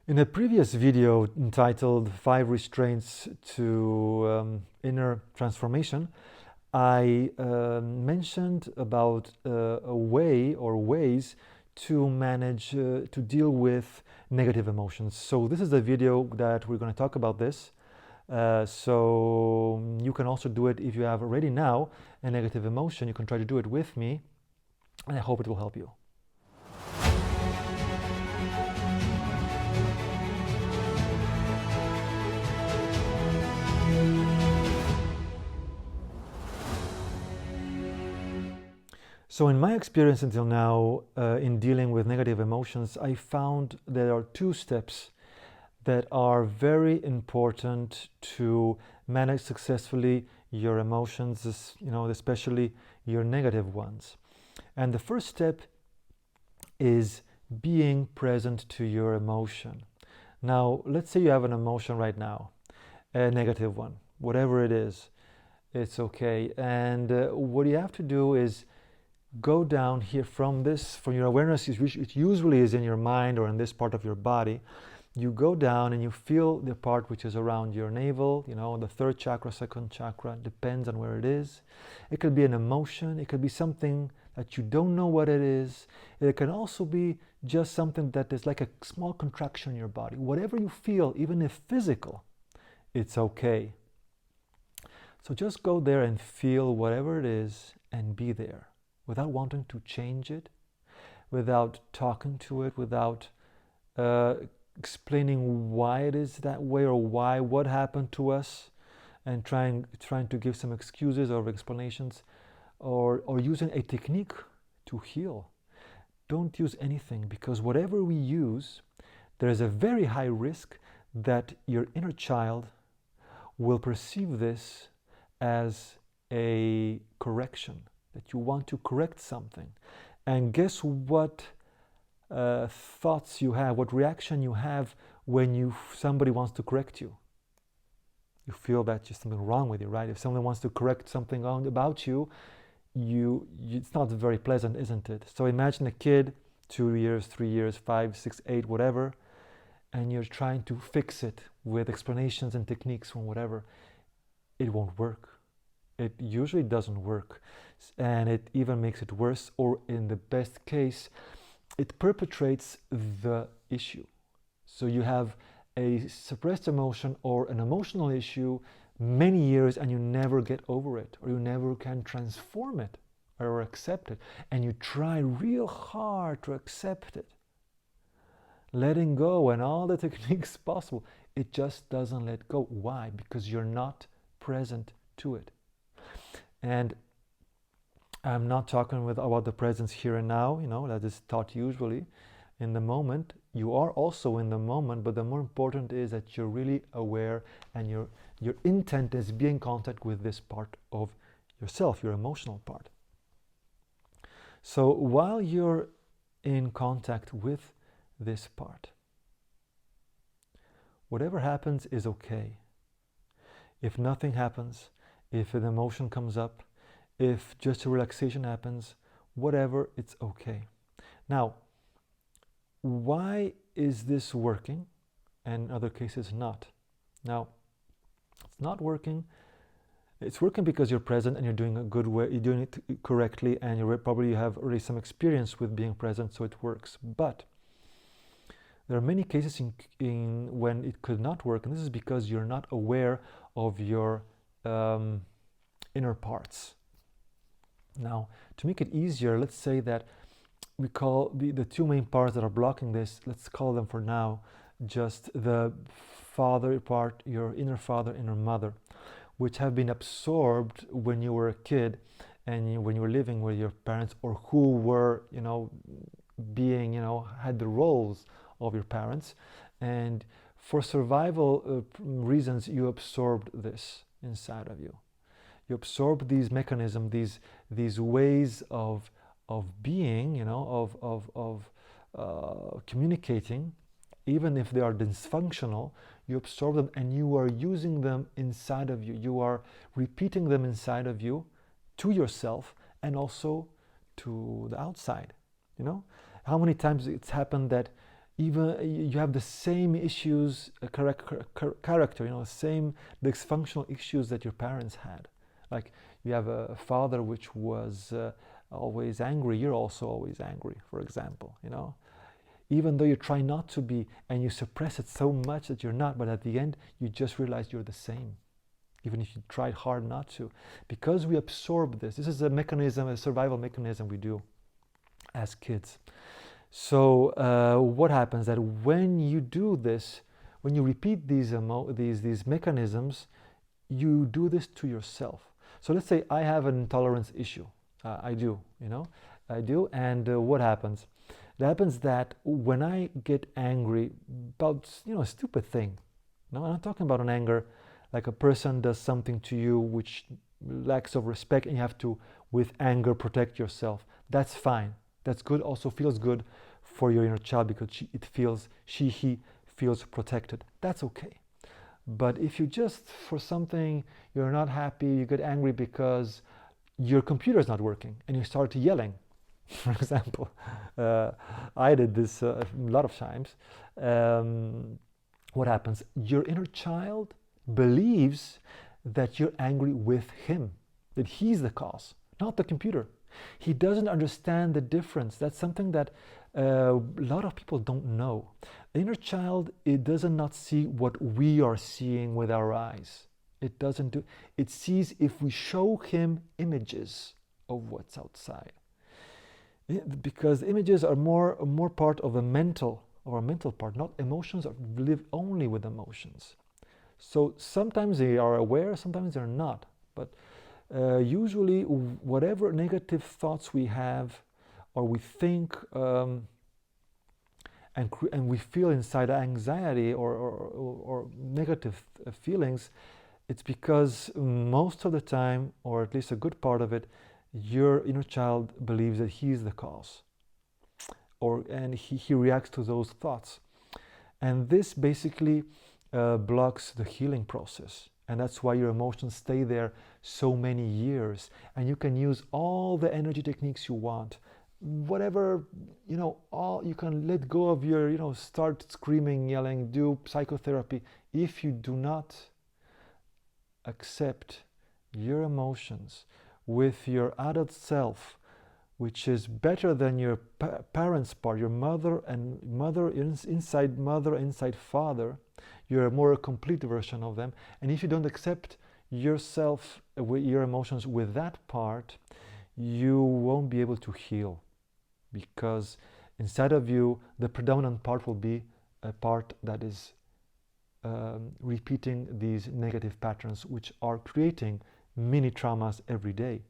In a previous video entitled 5 Restraints to Inner Transformation, I mentioned about a way or ways to manage to deal with negative emotions. So this is the video that we're going to talk about this. So you can also do it if you have already now a negative emotion. You can try to do it with me, and I hope it will help you. So in my experience until now, in dealing with negative emotions, I found there are 2 steps that are very important to manage successfully your emotions, especially your negative ones. And the first step is being present to your emotion. Now, let's say you have an emotion right now, a negative one, whatever it is, it's okay. And what you have to do is go down here from your awareness, it usually is in your mind or in this part of your body. You go down and you feel the part which is around your navel, the 3rd chakra, 2nd chakra, depends on where it is. It could be an emotion, it could be something that you don't know what it is. It can also be just something that is like a small contraction in your body. Whatever you feel, even if physical, it's okay. So just go there and feel whatever it is and be there, without wanting to change it, without talking to it, without explaining why it is that way or what happened to us, and trying to give some excuses or explanations, or using a technique to heal. Don't use anything, because whatever we use, there is a very high risk that your inner child will perceive this as a correction, that you want to correct something. And guess what thoughts you have, what reaction you have when somebody wants to correct you? You feel that there's something wrong with you, right? If someone wants to correct something about you, it's not very pleasant, isn't it? So imagine a kid, 2 years, 3 years, 5, 6, 8, whatever, and you're trying to fix it with explanations and techniques from whatever. It won't work. It usually doesn't work, and it even makes it worse, or in the best case, it perpetuates the issue. So you have a suppressed emotion or an emotional issue many years, and you never get over it, or you never can transform it or accept it, and you try real hard to accept it, letting go and all the techniques possible. It just doesn't let go. Why? Because you're not present to it. And I'm not talking about the presence here and now, that is taught usually in the moment. You are also in the moment, but the more important is that you're really aware, and your intent is being in contact with this part of yourself, your emotional part. So while you're in contact with this part, whatever happens is okay. If nothing happens, if an emotion comes up, if just a relaxation happens, whatever, it's okay. Now, why is this working and in other cases not? Now, it's not working. It's working because you're present and you're doing a good way, you're doing it correctly, and you probably have already some experience with being present, so it works. But there are many cases in when it could not work, and this is because you're not aware of your inner parts. Now, to make it easier, let's say that we call the 2 main parts that are blocking this, let's call them for now just the father part, your inner father, inner mother, which have been absorbed when you were a kid and when you were living with your parents, or who were, being, had the roles of your parents. And for survival reasons, you absorbed this inside of you. You absorb these mechanisms, these ways of being, of communicating, even if they are dysfunctional. You absorb them and you are using them inside of you. You are repeating them inside of you to yourself and also to the outside. How many times it's happened that Even you have the same issues, character, same dysfunctional issues that your parents had. Like you have a father which was always angry, you're also always angry, for example, even though you try not to be and you suppress it so much that you're not, but at the end you just realize you're the same, even if you tried hard not to, because we absorb this. This is a mechanism, a survival mechanism we do as kids. So what happens that when you do this, when you repeat these mechanisms, you do this to yourself. So let's say I have an intolerance issue. I do, and what happens? It happens that when I get angry about, a stupid thing, no, I'm not talking about an anger like a person does something to you which lacks of respect and you have to, with anger, protect yourself. That's fine. That's good, also feels good for your inner child because he feels protected. That's okay. But if you just, for something, you're not happy, you get angry because your computer is not working and you start yelling, for example. I did this a lot of times. What happens? Your inner child believes that you're angry with him, that he's the cause, not the computer. He doesn't understand the difference. That's something that a lot of people don't know. The inner child, it does not see what we are seeing with our eyes. It doesn't do. It sees if we show him images of what's outside. Because images are more part of a mental part, not emotions. Live only with emotions. So sometimes they are aware, sometimes they're not. But usually, whatever negative thoughts we have, or we think, and we feel inside anxiety or negative feelings, it's because most of the time, or at least a good part of it, your inner child believes that he's the cause, and he reacts to those thoughts, and this basically blocks the healing process. And that's why your emotions stay there so many years. And you can use all the energy techniques you want, whatever, all you can let go of your, start screaming, yelling, do psychotherapy. If you do not accept your emotions with your adult self, which is better than your parents' part, your mother inside father, you're a more complete version of them. And if you don't accept yourself, with your emotions with that part, you won't be able to heal, because inside of you, the predominant part will be a part that is repeating these negative patterns, which are creating mini traumas every day,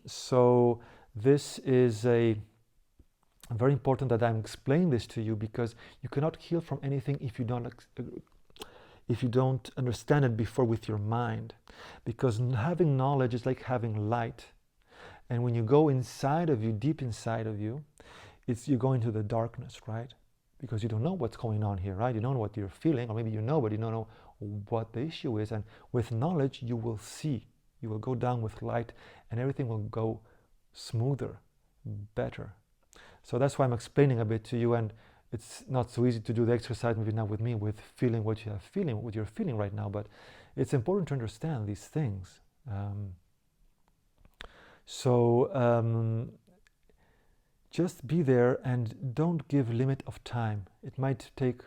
so this is very important that I'm explaining this to you, because you cannot heal from anything if you don't understand it before with your mind. Because having knowledge is like having light, and when you go inside of you, deep inside of you, you go into the darkness, right? Because you don't know what's going on here, right? You don't know what you're feeling, or maybe you know, but you don't know what the issue is. And with knowledge, you will see. You will go down with light, and everything will go smoother, better. So that's why I'm explaining a bit to you, and it's not so easy to do the exercise maybe now with me, with feeling what you're feeling right now, but it's important to understand these things. Just be there and don't give limit of time. It might take,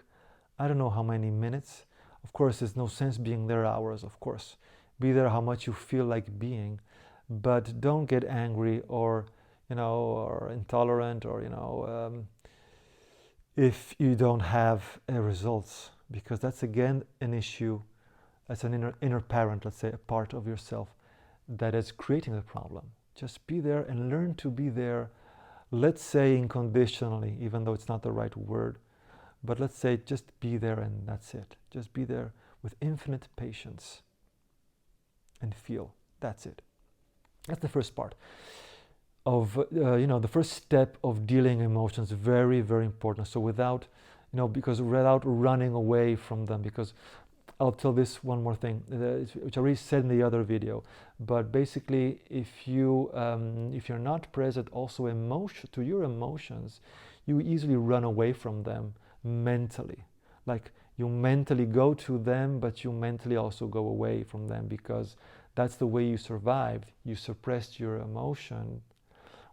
I don't know how many minutes. Of course, there's no sense being there hours, of course. Be there how much you feel like being, but don't get angry or intolerant, or if you don't have results, because that's again an issue. That's an inner parent, let's say, a part of yourself that is creating the problem. Just be there and learn to be there, let's say unconditionally, even though it's not the right word, but let's say just be there, and that's it. Just be there with infinite patience and feel. That's it. That's the first part of the first step of dealing emotions. Very, very important. So without running away from them, because I'll tell this one more thing, which I already said in the other video. But basically, if you're not present also to your emotions, you easily run away from them mentally. Like you mentally go to them, but you mentally also go away from them, because that's the way you survived. You suppressed your emotion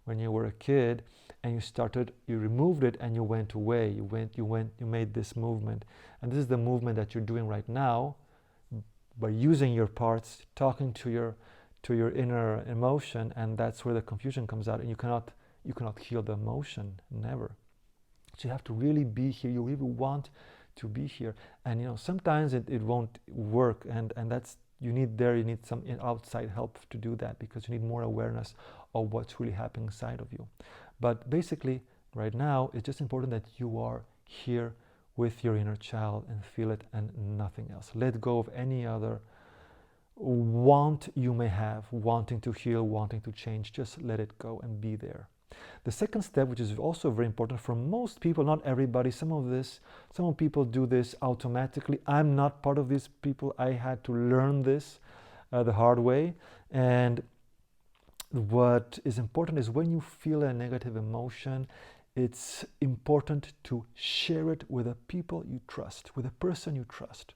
when you were a kid, and you removed it and you went away. You made this movement. And this is the movement that you're doing right now by using your parts, talking to your inner emotion, and that's where the confusion comes out, and you cannot heal the emotion, never. So you have to really be here. You really want to be here. And sometimes it won't work, and that's you need some outside help to do that, because you need more awareness of what's really happening inside of you. But basically, right now, it's just important that you are here with your inner child and feel it and nothing else. Let go of any other want you may have, wanting to heal, wanting to change. Just let it go and be there. The second step, which is also very important for most people, not everybody, some people do this automatically. I'm not part of these people. I had to learn this the hard way. And what is important is when you feel a negative emotion, it's important to share it with the people you trust, with a person you trust.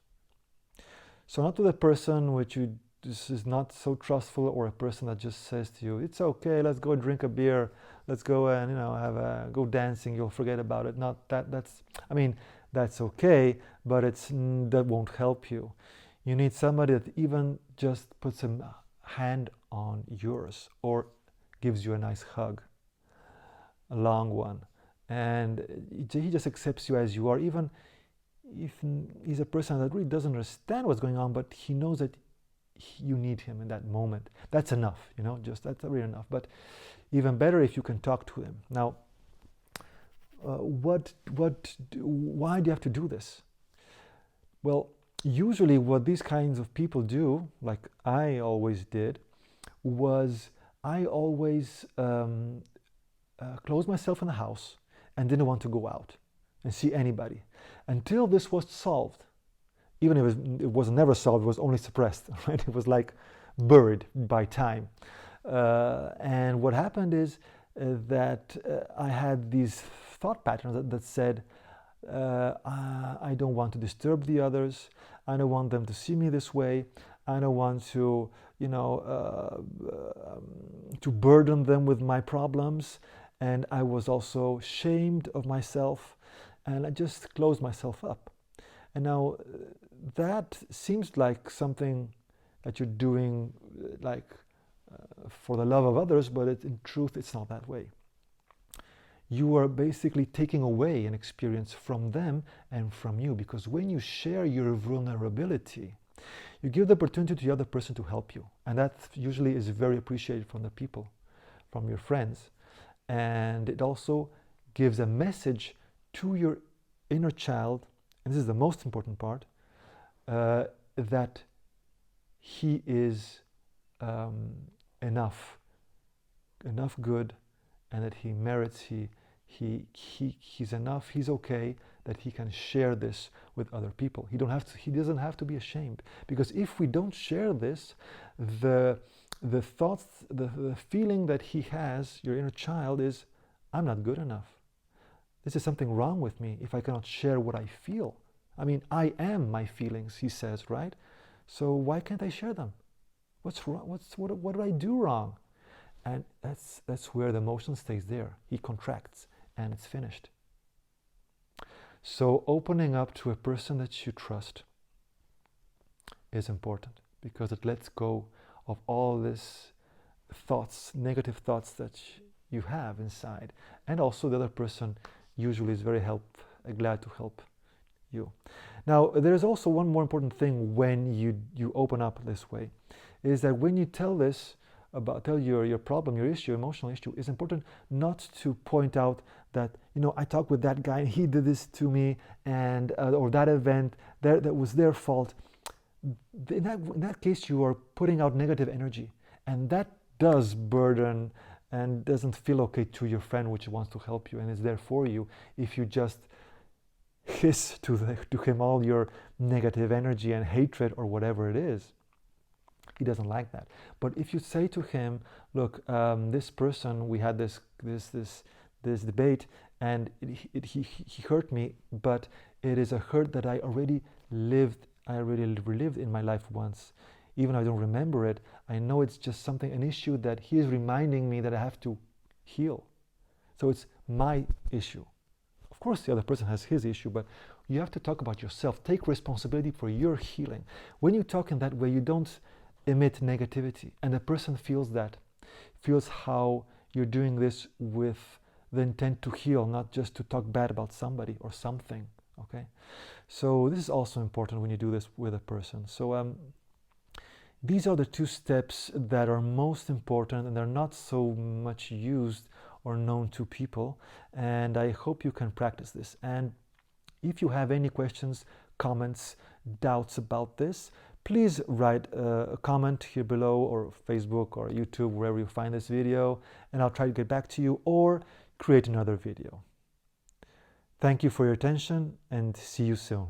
So not with a person which this is not so trustful, or a person that just says to you, it's okay, let's go drink a beer, let's go and go dancing, you'll forget about it. Not that that's okay, but that won't help you. You need somebody that even just puts a hand on yours or gives you a nice hug, a long one, and he just accepts you as you are, even if he's a person that really doesn't understand what's going on, but he knows that you need him in that moment. That's enough, that's really enough. But even better if you can talk to him. Now, why do you have to do this? Well, usually what these kinds of people do, like I always did, was I always closed myself in the house and didn't want to go out and see anybody until this was solved. Even if it was never solved, it was only suppressed, right? It was like buried by time. And what happened is that I had these thought patterns that said, I don't want to disturb the others. I don't want them to see me this way. I don't want to, to burden them with my problems. And I was also ashamed of myself, and I just closed myself up. And now that seems like something that you're doing for the love of others, but in truth, it's not that way. You are basically taking away an experience from them and from you, because when you share your vulnerability, you give the opportunity to the other person to help you. And that usually is very appreciated from the people, from your friends. And it also gives a message to your inner child, and this is the most important part, that he is enough good, and that he merits, he's enough, he's okay, that he can share this with other people. He doesn't have to be ashamed, because if we don't share this, the thoughts, the feeling that he has, your inner child, is, I'm not good enough. This is something wrong with me if I cannot share what I feel. I am my feelings, he says, right? So why can't I share them? What's wrong? What did I do wrong? And that's where the emotion stays there. He contracts, and it's finished. So opening up to a person that you trust is important, because it lets go of all these thoughts, negative thoughts that you have inside. And also the other person usually is very glad to help you. Now, there's also one more important thing when you open up this way, is that when you tell your problem, your issue, emotional issue, it's important not to point out that, I talked with that guy and he did this to me, and or that event, that was their fault. In that case, you are putting out negative energy, and that does burden and doesn't feel okay to your friend, which wants to help you and is there for you, if you just hiss to him all your negative energy and hatred or whatever it is. He doesn't like that. But if you say to him, look, this person, we had this debate, and he hurt me, but it is a hurt that I already relived in my life once. Even though I don't remember it, I know it's just something, an issue that he is reminding me that I have to heal. So it's my issue. Of course, the other person has his issue, but you have to talk about yourself. Take responsibility for your healing. When you talk in that way, you don't emit negativity, and the person feels that, feels how you're doing this with the intent to heal, not just to talk bad about somebody or something. Okay, so this is also important when you do this with a person. So these are the two steps that are most important, and they're not so much used or known to people, and I hope you can practice this. And if you have any questions, comments, doubts about this, please write a comment here below, or Facebook or YouTube, wherever you find this video, and I'll try to get back to you or create another video. Thank you for your attention, and see you soon.